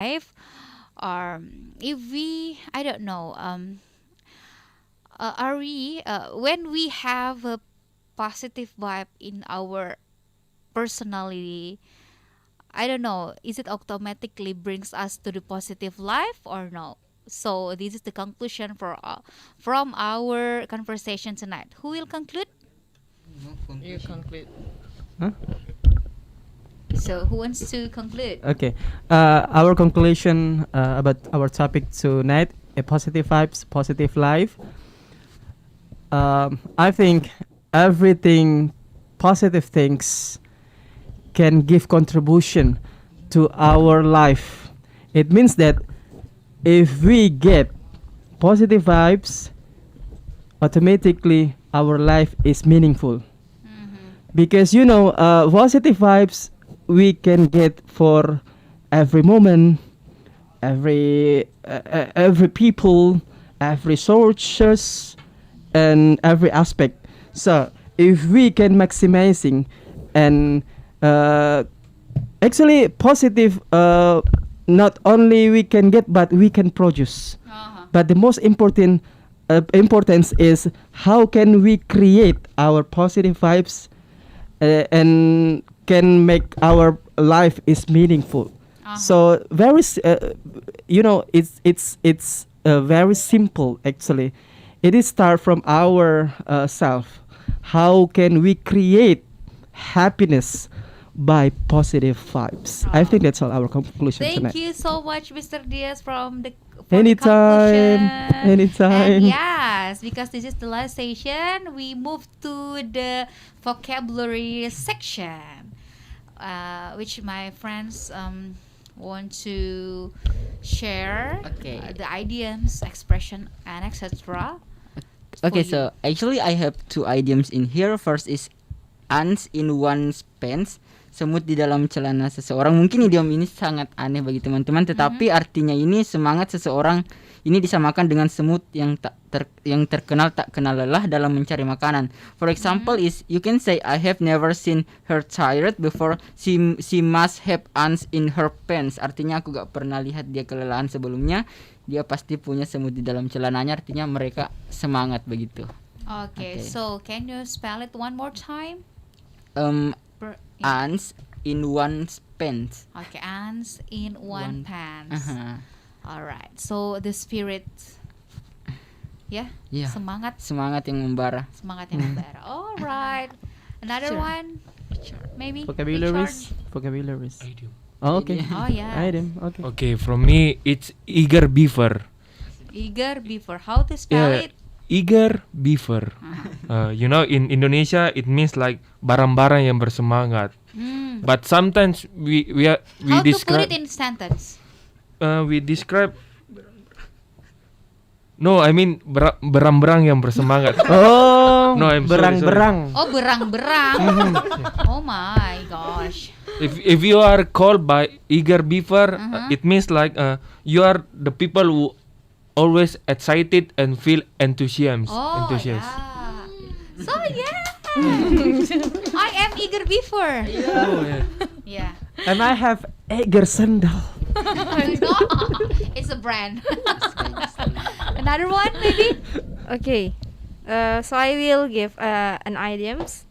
life, or if we, I don't know, are we when we have a positive vibe in our personality, I don't know, is it automatically brings us to the positive life or no? So this is the conclusion from our conversation tonight. Who will conclude? You conclude. Huh? So who wants to conclude? Okay. Our conclusion about our topic tonight: a positive vibes, positive life. I think everything positive things can give contribution to our life. It means that if we get positive vibes, automatically our life is meaningful. Because positive vibes we can get for every moment, every people, every sources, and every aspect. So if we can maximizing and actually positive, not only we can get but we can produce. But the most important importance is how can we create our positive vibes and can make our life is meaningful. So it's very simple actually. It is start from our self. How can we create happiness by positive vibes? I think that's all our conclusion Thank tonight. you so much, Mr. Diaz, for the Anytime, conclusion. anytime. And yes, because this is the last session, we move to the vocabulary section, which my friends want to share Okay. the idioms, expression, and etc. Okay, for you. so actually I have two idioms in here. First is ants in one's pants, semut di dalam celana seseorang. Mungkin idiom ini sangat aneh bagi teman-teman, tetapi artinya ini semangat seseorang ini disamakan dengan semut yang yang terkenal tak kenal lelah dalam mencari makanan. For example is you can say I have never seen her tired before. She must have ants in her pants. Artinya aku gak pernah lihat dia kelelahan sebelumnya. Dia pasti punya semut di dalam celananya. Artinya mereka semangat begitu. Okay, Okay. so can you spell it one more time? Yeah. Ants in one's pants. Okay, ants in one pants. Aha. Alright, so the spirit, yeah, Yeah. semangat Semangat yang membara. yang membara. Alright, another Sure. one, maybe. Vocabularies. Idiom. Oh, okay. Richard? Oh yeah, Item. Okay. Okay, from me it's eager beaver. eager beaver. How to spell Yeah, it? eager beaver. In Indonesia it means like barang-barang yang bersemangat. But sometimes we How to put describe it in sentence? we describe. No, I mean berang-berang yang bersemangat. Oh, No, I'm sorry, berang-berang. Oh, berang-berang. Oh my gosh. If you are called by eager beaver, it means like you are the people who always excited and feel enthusiasm. Oh enthusiast. yeah. So yeah, I am eager beaver. Oh, yeah. Yeah. And I have Eger sandal. No, it's a brand. Another one, maybe. Okay, so I will give an idioms.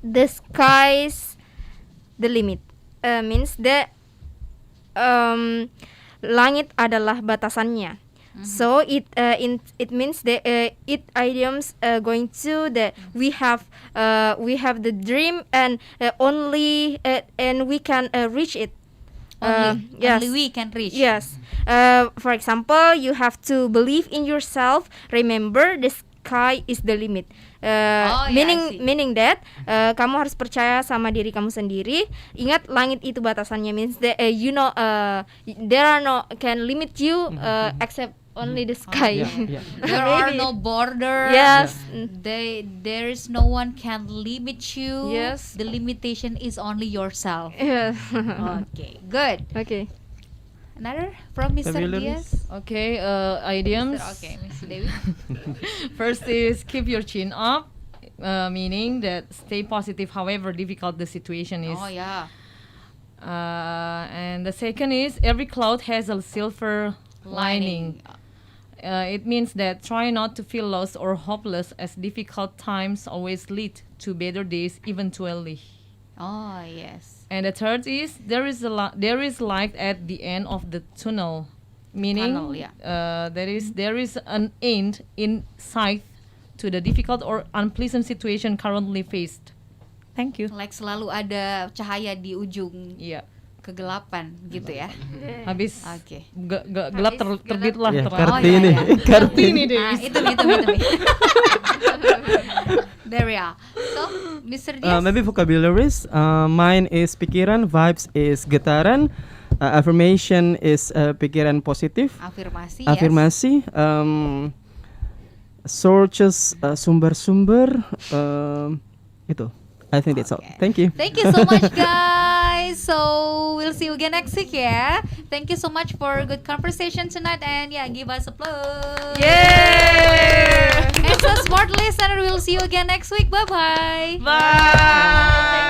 The sky's the limit. Means the langit adalah batasannya. So it means the it idioms going to the we have the dream and only and we can reach it. Yes. Only we can reach. Yes. For example, you have to believe in yourself. Remember, the sky is the limit. Oh, yeah, I see. Meaning that kamu harus percaya sama diri kamu sendiri. Ingat, langit itu batasannya. Means that there are no can limit you except only the sky. Yeah. There are Maybe. no border. Yes. There is no one can limit you. Yes. The limitation is only yourself. Yes. Okay, good. Okay. Another from Mr. Vocabularies? Diaz. Okay, idioms. Okay, Mr. Dewi. First is keep your chin up, meaning that stay positive however difficult the situation is. Oh yeah. And the second is every cloud has a silver lining. It means that try not to feel lost or hopeless, as difficult times always lead to better days eventually. Oh, yes. And the third is there is light at the end of the tunnel, meaning Tunnel, yeah. there is an end in sight to the difficult or unpleasant situation currently faced. Thank you. Like selalu ada cahaya di ujung Iya. kegelapan gitu ya. Habis Oke. gelap terbitlah Ya, terang. Kartini. Oh, iya, iya. Kartini. Ah, itu. There we are. So, Mr. Diaz. Maybe vocabularies. Mine is pikiran, vibes is getaran, affirmation is pikiran positif, Afirmasi. afirmasi, sources sumber-sumber, itu. I think that's all. Okay. Thank you. Thank you so much, guys. So we'll see you again next week, yeah. Thank you so much for a good conversation tonight, and yeah, give us applause. Yay! And so, smart listener, we'll see you again next week. Bye bye. Bye.